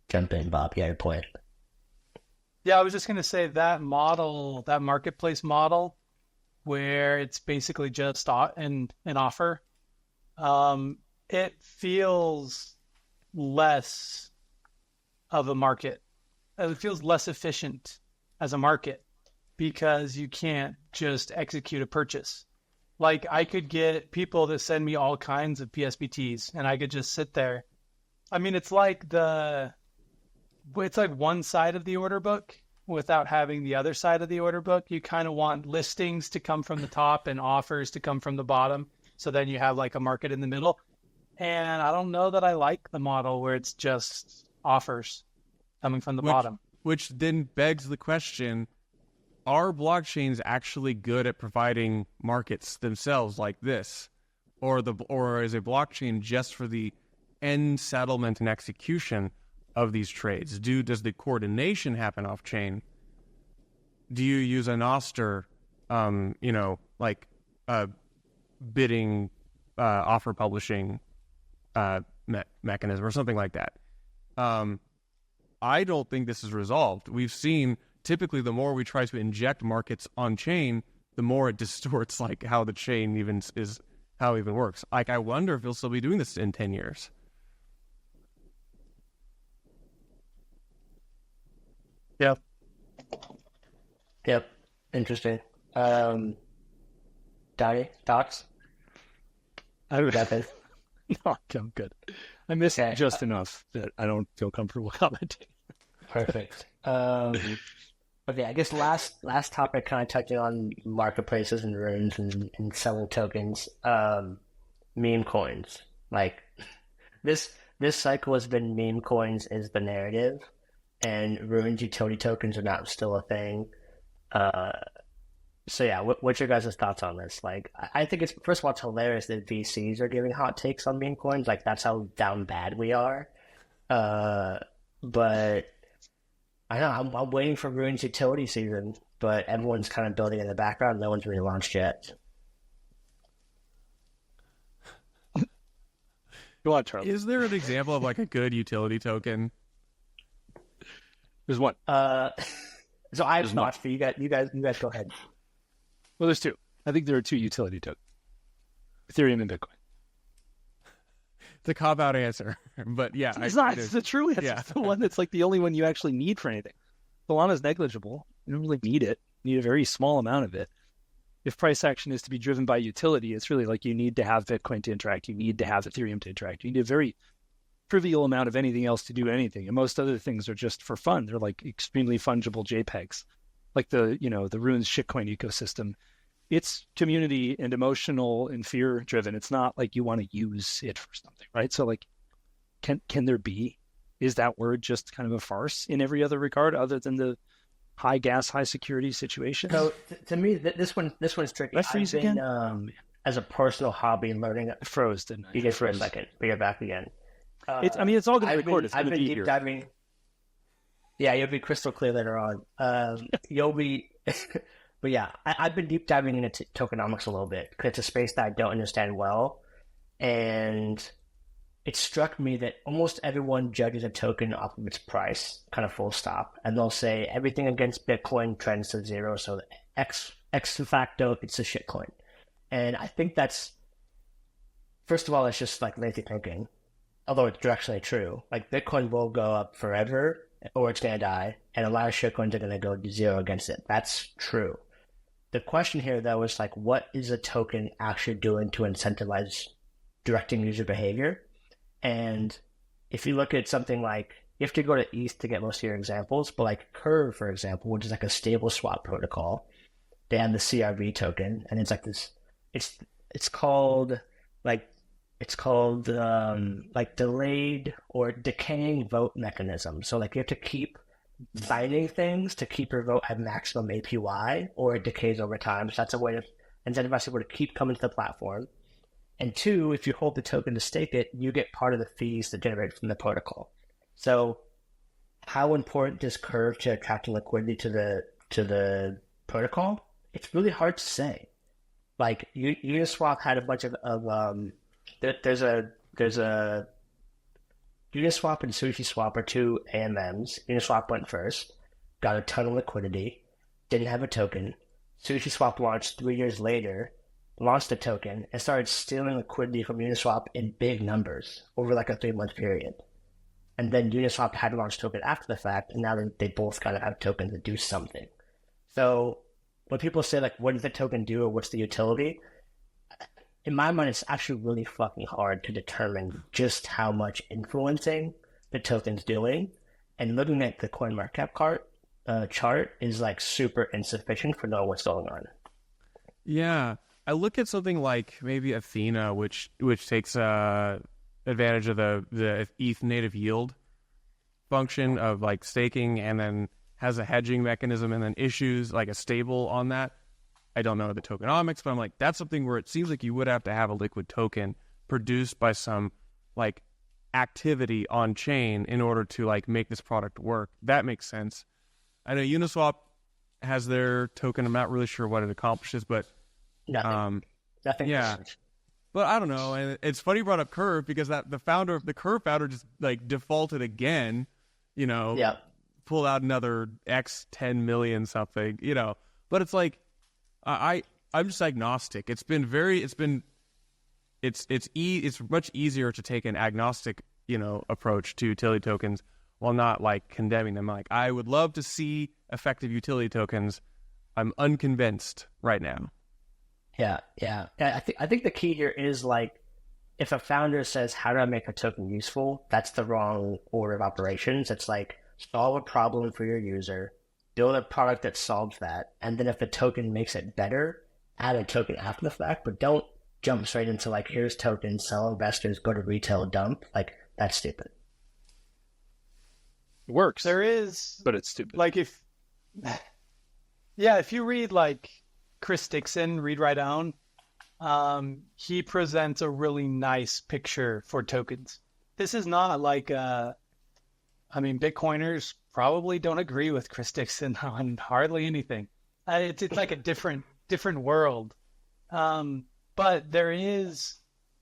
jump in, Bob. You had a point. Yeah, I was just going to say that model, that marketplace model, where it's basically just an offer, it feels less of a market. It feels less efficient as a market because you can't just execute a purchase. Like, I could get people that send me all kinds of PSBTs and I could just sit there. I mean, it's like one side of the order book without having the other side of the order book. You kind of want listings to come from the top and offers to come from the bottom. So then you have like a market in the middle. And I don't know that I like the model where it's just offers coming from the bottom. Which then begs the question, are blockchains actually good at providing markets themselves like this? Or is a blockchain just for the end settlement and execution of these trades? Does the coordination happen off chain? Do you use an Oster, bidding, offer publishing mechanism or something like that? I don't think this is resolved. We've seen typically the more we try to inject markets on chain, the more it distorts like how the chain even works. Like, I wonder if he'll still be doing this in 10 years. Yep. Interesting. Donny, thoughts? I would Nothing. No, I'm good. I miss Okay. it just enough that I don't feel comfortable commenting. Perfect. Okay, I guess last topic, kind of touching on marketplaces and runes and selling tokens. Meme coins. Like this cycle has been meme coins is the narrative, and runes utility tokens are not still a thing. So yeah, what's your guys' thoughts on this? Like, I think it's, first of all, it's hilarious that VCs are giving hot takes on meme coins. Like, that's how down bad we are. But I know I'm waiting for Rune's utility season, but everyone's kind of building in the background. No one's really launched yet. Go on, Charlie. Is there an example of like a good utility token? There's one. So I've watched for you guys. You guys go ahead. Well, there's two. I think there are two utility tokens: Ethereum and Bitcoin. It's a cop-out answer, but yeah. It's not. It's the true answer. Yeah. It's the one that's like the only one you actually need for anything. Solana's negligible. You don't really need it. You need a very small amount of it. If price action is to be driven by utility, it's really like you need to have Bitcoin to interact. You need to have Ethereum to interact. You need a very trivial amount of anything else to do anything. And most other things are just for fun. They're like extremely fungible JPEGs. Like the Runes shitcoin ecosystem. It's community and emotional and fear driven. It's not like you want to use it for something, right? So like, can there be? Is that word just kind of a farce in every other regard other than the high gas, high security situation? So to me, this one's tricky. Did I freeze I've been, again? as a personal hobby, learning. I froze, didn't I? You did for a second, but you're back again. It's all going to record. It's going I've to been be deep here. diving. Yeah, you'll be crystal clear later on. You'll be, but yeah, I've been deep diving into tokenomics a little bit because it's a space that I don't understand well, and it struck me that almost everyone judges a token off of its price, kind of full stop, and they'll say everything against Bitcoin trends to zero, so X de facto it's a shitcoin, and I think that's, first of all, it's just like lazy thinking. Although it's directionally true, like Bitcoin will go up forever or it's going to die, and a lot of shitcoins are going to go to zero against it. That's true. The question here, though, is like, what is a token actually doing to incentivize directing user behavior? And if you look at something like, you have to go to ETH to get most of your examples, but like Curve, for example, which is like a stable swap protocol, they have the CRV token, and it's like this, it's called delayed or decaying vote mechanism. So like you have to keep signing things to keep your vote at maximum APY, or it decays over time. So that's a way to incentivize people to keep coming to the platform. And two, if you hold the token to stake it, you get part of the fees that generate from the protocol. So how important is Curve to attracting liquidity to the protocol? It's really hard to say. Like Uniswap had a bunch of there's a Uniswap and SushiSwap are two AMMs. Uniswap went first, got a ton of liquidity, didn't have a token. SushiSwap launched 3 years later, launched a token, and started stealing liquidity from Uniswap in big numbers over like a 3-month period. And then Uniswap had to launch a token after the fact, and now they both kind of have tokens that do something. So when people say like, what does the token do or what's the utility? In my mind, it's actually really fucking hard to determine just how much influencing the token's doing. And looking at the CoinMarketCap chart is like super insufficient for knowing what's going on. Yeah, I look at something like maybe Athena, which takes advantage of the ETH native yield function of like staking, and then has a hedging mechanism, and then issues like a stable on that. I don't know the tokenomics, but I'm like, that's something where it seems like you would have to have a liquid token produced by some like activity on chain in order to like make this product work. That makes sense. I know Uniswap has their token. I'm not really sure what it accomplishes, but Nothing. Yeah. But I don't know. And it's funny you brought up Curve, because the Curve founder just like defaulted again, Yeah. pulled out another X 10 million something, but it's like, I'm just agnostic. It's much easier to take an agnostic, approach to utility tokens while not like condemning them. Like, I would love to see effective utility tokens. I'm unconvinced right now. Yeah. I think the key here is like, if a founder says, how do I make a token useful? That's the wrong order of operations. It's like, solve a problem for your user, build a product that solves that, and then if the token makes it better, add a token after the fact, but don't jump straight into like, here's tokens, sell investors, go to retail, dump. Like, that's stupid. It works. There is, but it's stupid. like if you read like Chris Dixon, Read Write Own, he presents a really nice picture for tokens. This is not like Bitcoiners probably don't agree with Chris Dixon on hardly anything. It's like a different world. But there is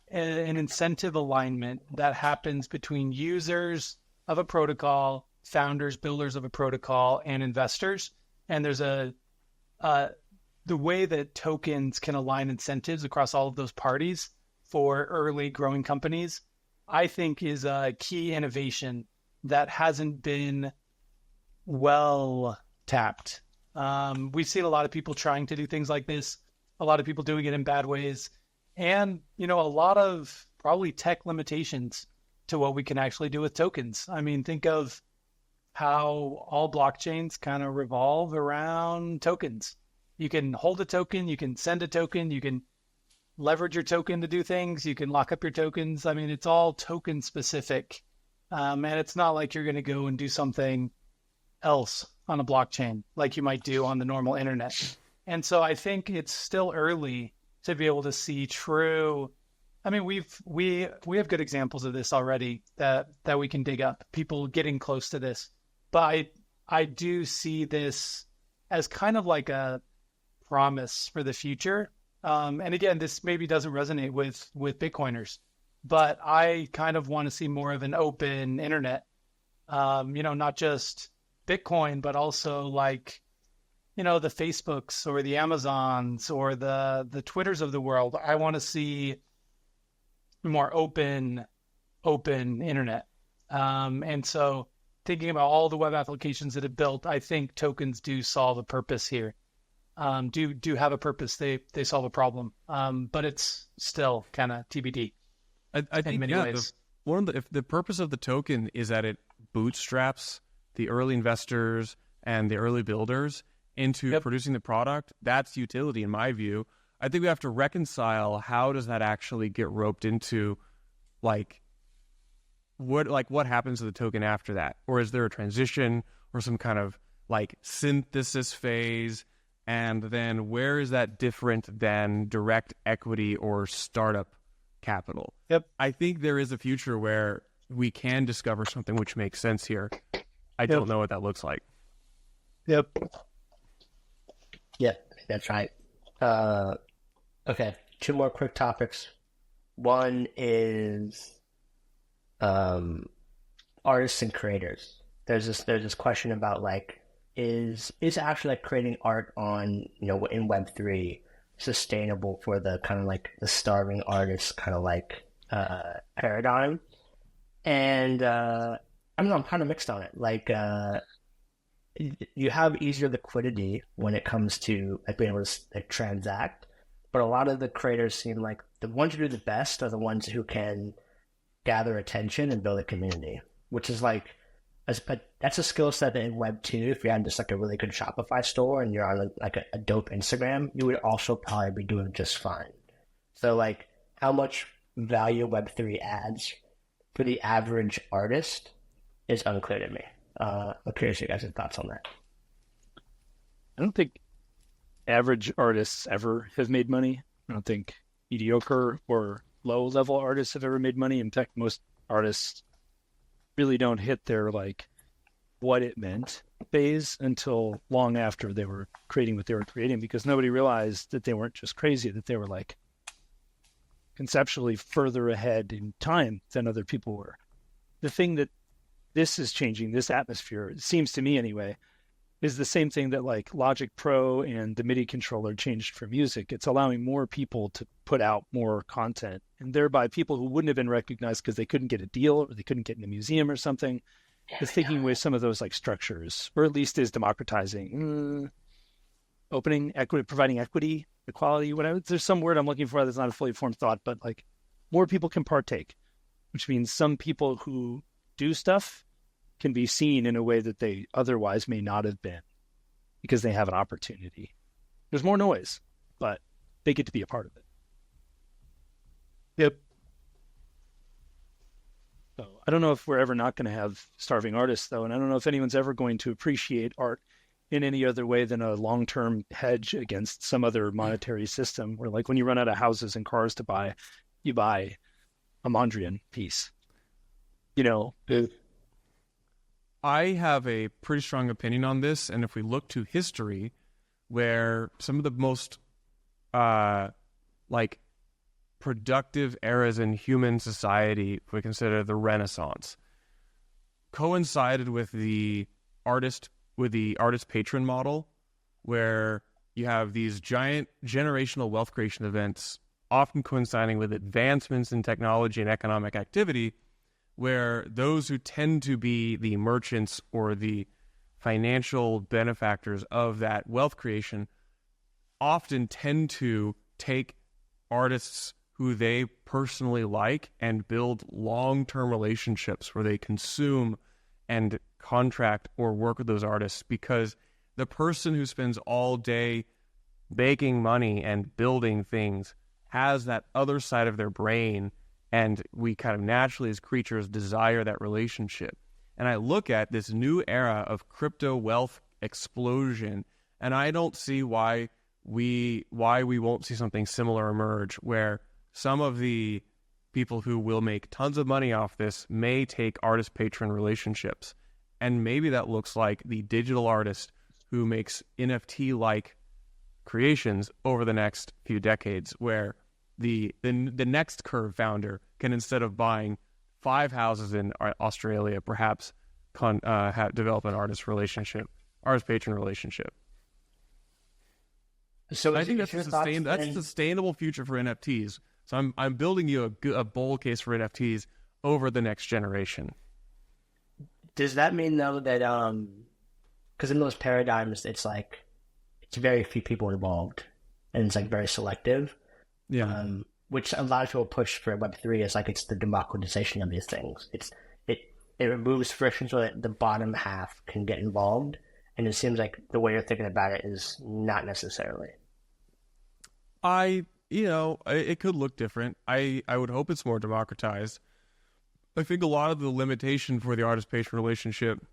an incentive alignment that happens between users of a protocol, founders, builders of a protocol, and investors. And there's the way that tokens can align incentives across all of those parties for early growing companies, I think is a key innovation that hasn't been well tapped. We've seen a lot of people trying to do things like this, a lot of people doing it in bad ways, and, a lot of probably tech limitations to what we can actually do with tokens. I mean, think of how all blockchains kind of revolve around tokens. You can hold a token, you can send a token, you can leverage your token to do things, you can lock up your tokens. I mean, it's all token specific. And it's not like you're going to go and do something else on a blockchain like you might do on the normal internet. And so I think it's still early to be able to see true. I mean, we have good examples of this already that we can dig up, people getting close to this. But I do see this as kind of like a promise for the future. And again, this maybe doesn't resonate with Bitcoiners, but I kind of want to see more of an open internet, not just Bitcoin, but also like, the Facebooks or the Amazons or the Twitters of the world. I want to see more open internet. And so thinking about all the web applications that have built, I think tokens do solve a purpose here. Do have a purpose. They solve a problem. But it's still kind of TBD. I think many ways. If the purpose of the token is that it bootstraps the early investors and the early builders into producing the product, that's utility in my view. I think we have to reconcile how does that actually get roped into what happens to the token after that? Or is there a transition or some kind of like synthesis phase? And then where is that different than direct equity or startup capital? Yep. I think there is a future where we can discover something which makes sense here. I don't know what that looks like. Yep. Yeah, that's right. Okay, 2 more quick topics. One is artists and creators. There's this question about like, is actually like creating art on, in Web3 sustainable for the kind of like the starving artist kind of like paradigm? And I don't know, I'm kind of mixed on it. Like you have easier liquidity when it comes to like being able to transact, but a lot of the creators seem like the ones who do the best are the ones who can gather attention and build a community, which is like that's a skill set that in Web 2, if you had just like a really good Shopify store and you're on like a dope Instagram, you would also probably be doing just fine. So like how much value Web 3 adds for the average artist is unclear to me. I'm curious your guys' thoughts on that. I don't think average artists ever have made money. I don't think mediocre or low-level artists have ever made money. In fact, most artists really don't hit their like what it meant phase until long after they were creating what they were creating, because nobody realized that they weren't just crazy, that they were like conceptually further ahead in time than other people were. The thing that this is changing, this atmosphere, it seems to me anyway, is the same thing that like Logic Pro and the MIDI controller changed for music. It's allowing more people to put out more content, and thereby people who wouldn't have been recognized because they couldn't get a deal or they couldn't get in a museum or something, is taking away some of those like structures, or at least is democratizing, opening equity, providing equity, equality, whatever. There's some word I'm looking for that's not a fully formed thought, but like more people can partake, which means some people who do stuff can be seen in a way that they otherwise may not have been because they have an opportunity. There's more noise, but they get to be a part of it. Yep. So I don't know if we're ever not going to have starving artists, though, and I don't know if anyone's ever going to appreciate art in any other way than a long-term hedge against some other monetary system where, like, when you run out of houses and cars to buy, you buy a Mondrian piece. I have a pretty strong opinion on this, and if we look to history, where some of the most productive eras in human society, if we consider the Renaissance, coincided with the artist patron model, where you have these giant generational wealth creation events, often coinciding with advancements in technology and economic activity, where those who tend to be the merchants or the financial benefactors of that wealth creation often tend to take artists who they personally like and build long-term relationships where they consume and contract or work with those artists, because the person who spends all day making money and building things has that other side of their brain, and we kind of naturally as creatures desire that relationship. And I look at this new era of crypto wealth explosion, and I don't see why we won't see something similar emerge, where some of the people who will make tons of money off this may take artist-patron relationships. And maybe that looks like the digital artist who makes NFT-like creations over the next few decades, where the next Curve founder can, instead of buying 5 houses in Australia, perhaps develop an artist-patron relationship. So I think that's a sustainable future for NFTs. So I'm building you a bull case for NFTs over the next generation. Does that mean, though, that because in those paradigms, it's very few people involved, and it's very selective. Yeah. Which a lot of people push for Web3 is it's the democratization of these things. It removes friction so that the bottom half can get involved, and it seems like the way you're thinking about it is not necessarily. It could look different. I would hope it's more democratized. I think a lot of the limitation for the artist-patron relationship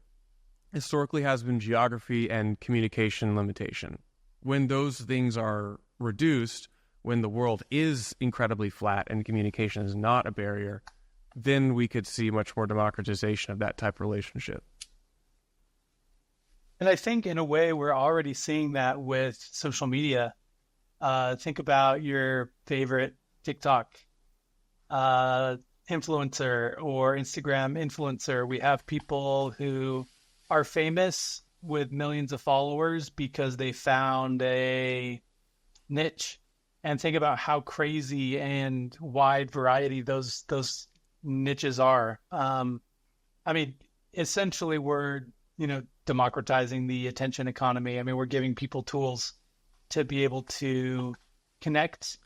historically has been geography and communication limitation. When those things are reduced, when the world is incredibly flat and communication is not a barrier, then we could see much more democratization of that type of relationship. And I think in a way we're already seeing that with social media. Think about your favorite TikTok influencer or Instagram influencer. We have people who are famous with millions of followers because they found a niche. And think about how crazy and wide variety those niches are. Essentially, we're democratizing the attention economy. We're giving people tools to be able to connect.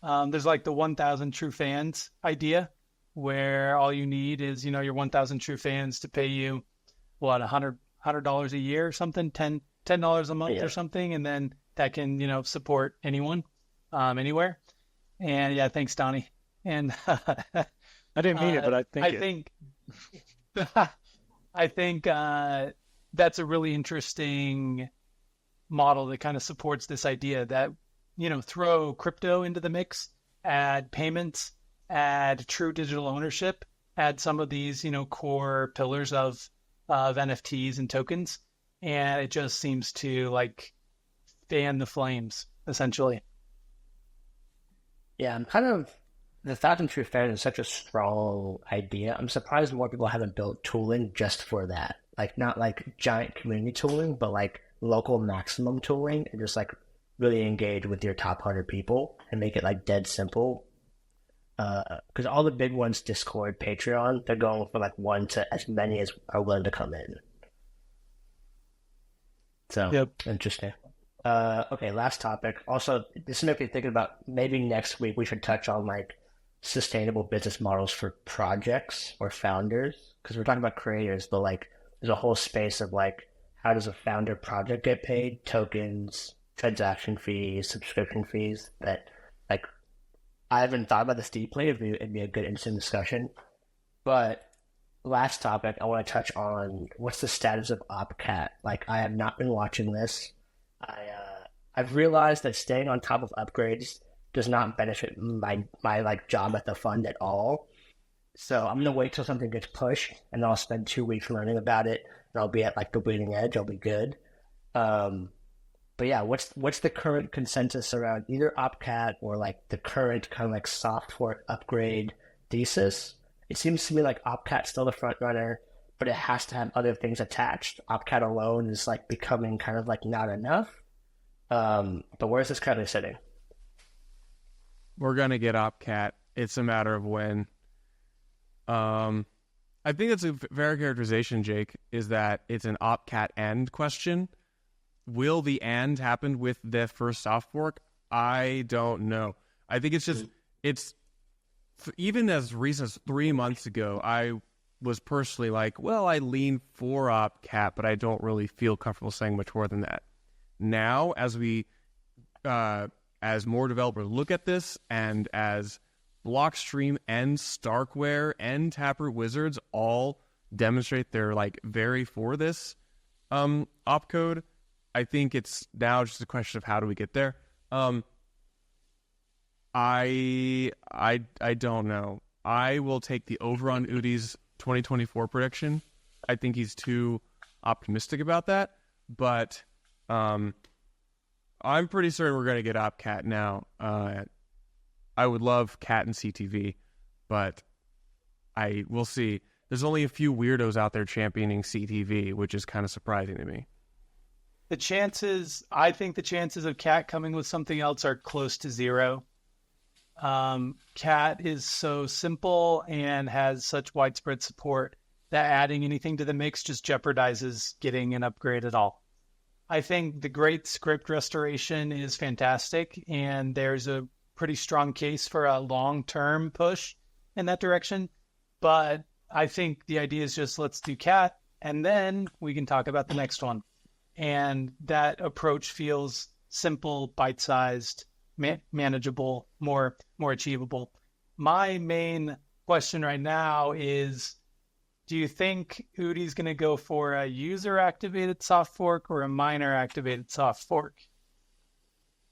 There's the 1,000 true fans idea, where all you need is your 1,000 true fans to pay you $100 a year or something, $10 a month or something, and then that can support anyone. Anywhere. And yeah, thanks, Donny. And I didn't mean it, but I think that's a really interesting model that kind of supports this idea that, throw crypto into the mix, add payments, add true digital ownership, add some of these, core pillars of NFTs and tokens. And it just seems to fan the flames, essentially. Yeah, the 1,000 true fans is such a strong idea. I'm surprised more people haven't built tooling just for that. Not giant community tooling, but local maximum tooling, and just really engage with your top 100 people and make it dead simple. Because all the big ones, Discord, Patreon, they're going for 1 to as many as are willing to come in. So, yep. Interesting. Okay, last topic. Also, this makes me thinking about maybe next week we should touch on sustainable business models for projects or founders, because we're talking about creators, but like there's a whole space of like how does a founder project get paid, tokens, transaction fees, subscription fees, that like I haven't thought about this deeply. It'd be a good interesting discussion. But last topic, I want to touch on what's the status of OpCat. Like, I have not been watching this. I've realized that staying on top of upgrades does not benefit my like job at the fund at all. So I'm gonna wait till something gets pushed, and then I'll spend 2 weeks learning about it, and I'll be at like the bleeding edge. I'll be good. But yeah, what's the current consensus around either OpCat or like the current kind of like soft fork upgrade thesis? It seems to me like OpCat's still the front runner, but it has to have other things attached. OpCat alone is like becoming kind of like not enough. But where is this currently sitting? We're gonna get OpCat. It's a matter of when. I think that's a fair characterization, Jake, is that it's an OpCat end question. Will the end happen with the first soft fork? I don't know. I think it's just, even as recent as 3 months ago, I was personally like, well, I lean for OpCat, but I don't really feel comfortable saying much more than that. Now, as more developers look at this, and as Blockstream and Starkware and Taproot Wizards all demonstrate they're like very for this opcode, I think it's now just a question of how do we get there. I don't know. I will take the over on Udi's 2024 prediction. I think he's too optimistic about that, but I'm pretty certain we're going to get OpCat now. I would love Cat and CTV, but we'll see. There's only a few weirdos out there championing CTV, which is kind of surprising to me. I think the chances of Cat coming with something else are close to zero. Cat is so simple and has such widespread support that adding anything to the mix just jeopardizes getting an upgrade at all. I think the great script restoration is fantastic, and there's a pretty strong case for a long-term push in that direction. But I think the idea is just let's do Cat, and then we can talk about the next one. And that approach feels simple, bite-sized, manageable, more achievable. My main question right now is, do you think Udi's going to go for a user-activated soft fork or a miner-activated soft fork?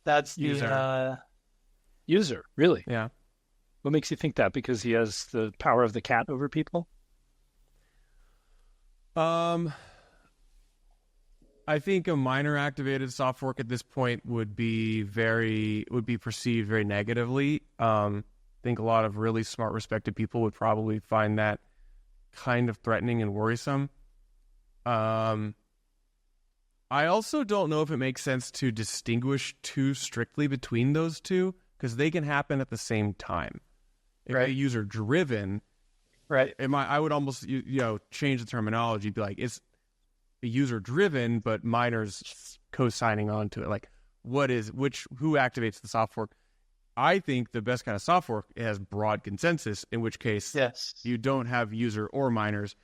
That's the user, really? Yeah. What makes you think that? Because he has the power of the cat over people? I think a miner activated soft fork at this point would be perceived very negatively. I think a lot of really smart, respected people would probably find that kind of threatening and worrisome. I also don't know if it makes sense to distinguish too strictly between those two, because they can happen at the same time. If a user driven, right? I would almost change the terminology, be like it's user driven, but miners co-signing on to it. Like, who activates the soft fork? I think the best kind of soft fork has broad consensus, in which case you don't have user or miners.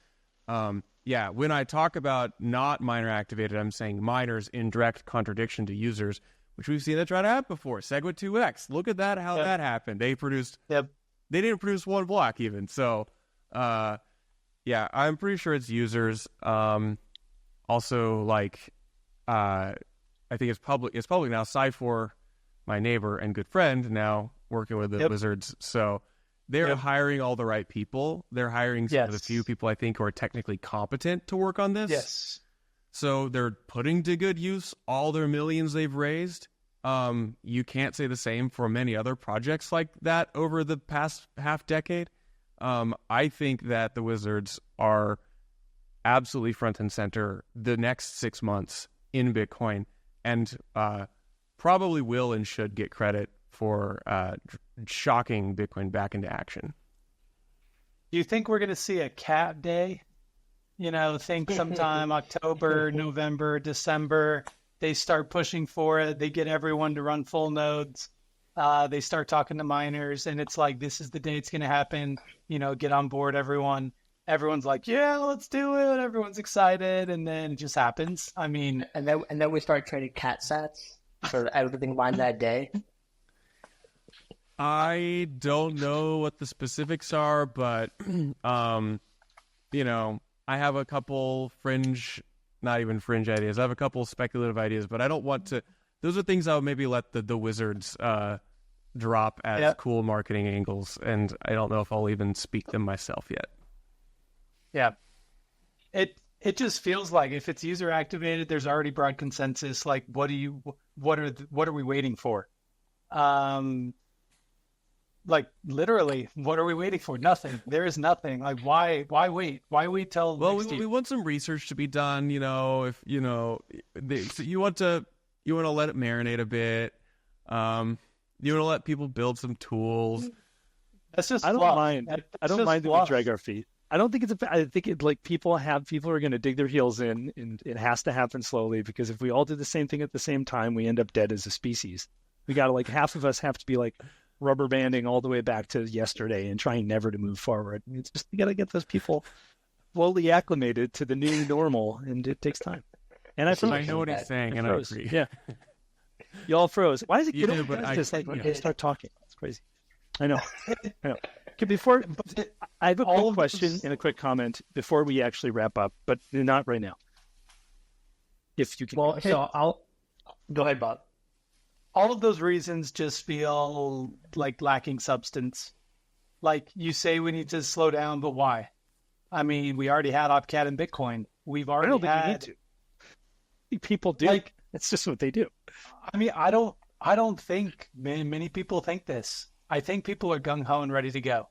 When I talk about not miner activated, I'm saying miners in direct contradiction to users, which we've seen that try to happen before. Segwit 2X. Look at that, how that happened. They produced they didn't produce one block even. So I'm pretty sure it's users. Also, like, I think it's public now. Cypher, my neighbor and good friend, now working with the Wizards. So they're hiring all the right people. They're hiring some of the few people I think who are technically competent to work on this. Yes. So they're putting to good use all their millions they've raised. You can't say the same for many other projects like that over the past half decade. I think that the Wizards are absolutely front and center the next 6 months in Bitcoin, and probably will and should get credit for shocking Bitcoin back into action. Do you think we're going to see a cat day? Think sometime October, November, December, they start pushing for it. They get everyone to run full nodes. They start talking to miners, and it's like, this is the day it's going to happen. Get on board, everyone. Everyone's like, yeah, let's do it. Everyone's excited, and then it just happens. I mean, and then we start trading cat sats for everything mined that day. I don't know what the specifics are, but I have a couple not even fringe ideas. I have a couple speculative ideas, but I don't want to. Those are things I would maybe let the wizards drop as cool marketing angles, and I don't know if I'll even speak them myself yet. Yeah, it just feels like if it's user activated, there's already broad consensus. Like, what are we waiting for? Like, literally, what are we waiting for? Nothing. There is nothing. Like, why wait? Why wait till next year? We want some research to be done. So you want to let it marinate a bit. You want to let people build some tools. That's just I don't fluff. mind. I don't mind that we drag our feet. I don't think I think it like people are going to dig their heels in, and it has to happen slowly, because if we all did the same thing at the same time, we end up dead as a species. We got to half of us have to be rubber banding all the way back to yesterday and trying never to move forward. It's just, you got to get those people slowly acclimated to the new normal, and it takes time. And I know what he's saying, and I agree. Yeah. Y'all froze. Why does it You get do, but just start talking? It's crazy. I know. Okay, I have a quick question and a quick comment before we actually wrap up, but not right now. If you can. Well, so I'll go ahead, Bob. All of those reasons just feel like lacking substance. Like, you say we need to slow down, but why? I mean, we already had OpCat and Bitcoin. We've already I don't think had. we need to. People do. It's just what they do. I mean, I don't think many people think this. I think people are gung-ho and ready to go.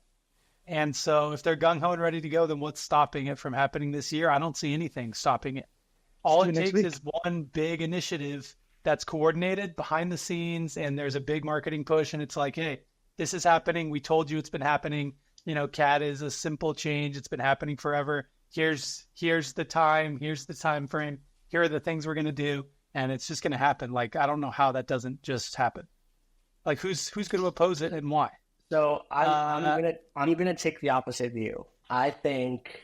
And so if they're gung-ho and ready to go, then what's stopping it from happening this year? I don't see anything stopping it. All it takes is one big initiative that's coordinated behind the scenes, and there's a big marketing push, and it's like, hey, this is happening. We told you it's been happening. CAT is a simple change. It's been happening forever. Here's the time. Here's the time frame. Here are the things we're going to do, and it's just going to happen. Like, I don't know how that doesn't just happen. Like, who's going to oppose it and why? So I'm gonna take the opposite view. I think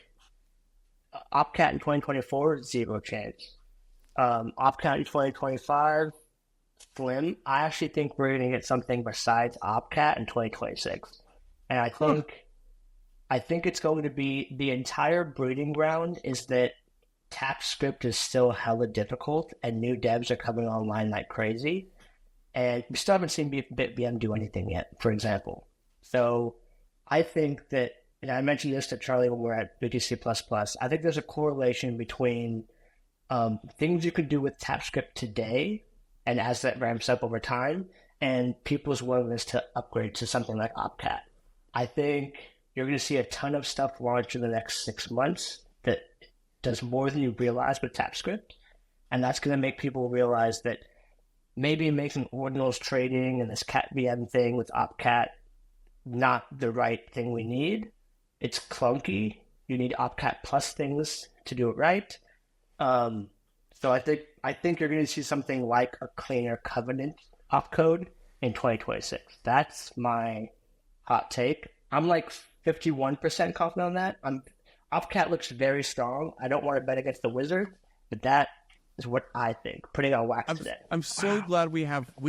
OpCat in 2024, zero chance. OpCat in 2025, slim. I actually think we're going to get something besides OpCat in 2026. And I think it's going to be the entire breeding ground is that TapScript is still hella difficult, and new devs are coming online like crazy. And we still haven't seen BitVM do anything yet, for example. So I think that, and I mentioned this to Charlie when we were at BTC++, I think there's a correlation between things you could do with TapScript today, and as that ramps up over time, and people's willingness to upgrade to something like OpCat. I think you're going to see a ton of stuff launch in the next 6 months that does more than you realize with TapScript, and that's going to make people realize that maybe making Ordinals trading and this CatVM thing with OpCat not the right thing we need. It's clunky. You need OpCat plus things to do it right. So I think you're going to see something like a cleaner Covenant opcode in 2026. That's my hot take. I'm like 51% confident on that. OpCat looks very strong. I don't want to bet against the Wizard, but that is what I think. Putting on wax today. I'm so glad we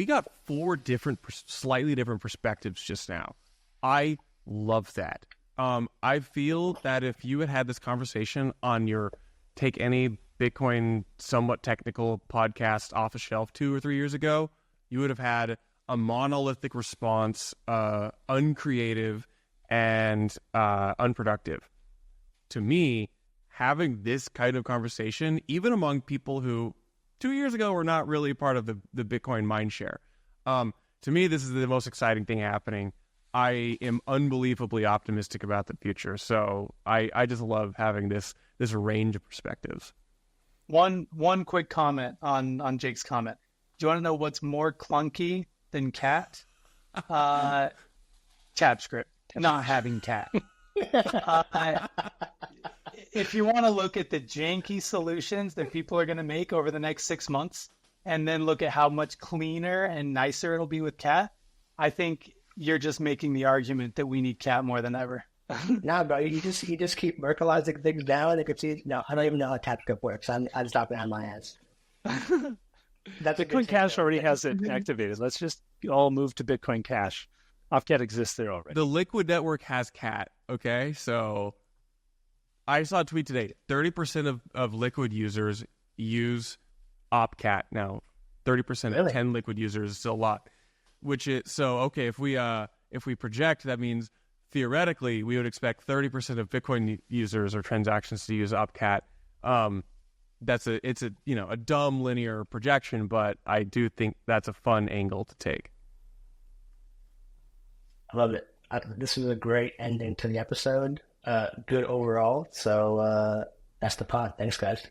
got 4 different, slightly different perspectives just now. I love that. I feel that if you had this conversation on your Take Any Bitcoin somewhat technical podcast off the shelf 2 or 3 years ago, you would have had a monolithic response, uncreative and unproductive. To me, having this kind of conversation, even among people who 2 years ago were not really part of the Bitcoin mindshare, to me, this is the most exciting thing happening. I am unbelievably optimistic about the future. So I just love having this range of perspectives. One quick comment on Jake's comment. Do you want to know what's more clunky than cat? TapScript, not having cat. If you want to look at the janky solutions that people are going to make over the next 6 months, and then look at how much cleaner and nicer it'll be with cat, I think you're just making the argument that we need cat more than ever. Nah, bro, you just keep Merkelizing things down. You can see. No, I don't even know how TapScript works. I'm stopping on my ass. That's a good Bitcoin Cash take, already has it activated. Let's just all move to Bitcoin Cash. Opcat exists there already. The Liquid network has cat. Okay, so I saw a tweet today. 30% of Liquid users use Opcat now. 30% Really? of 10 Liquid users is still a lot. Which is so okay. If we project, that means theoretically we would expect 30% of Bitcoin users or transactions to use Opcat. It's a dumb linear projection, but I do think that's a fun angle to take. I love it. This was a great ending to the episode. Good overall. So that's the pod. Thanks, guys.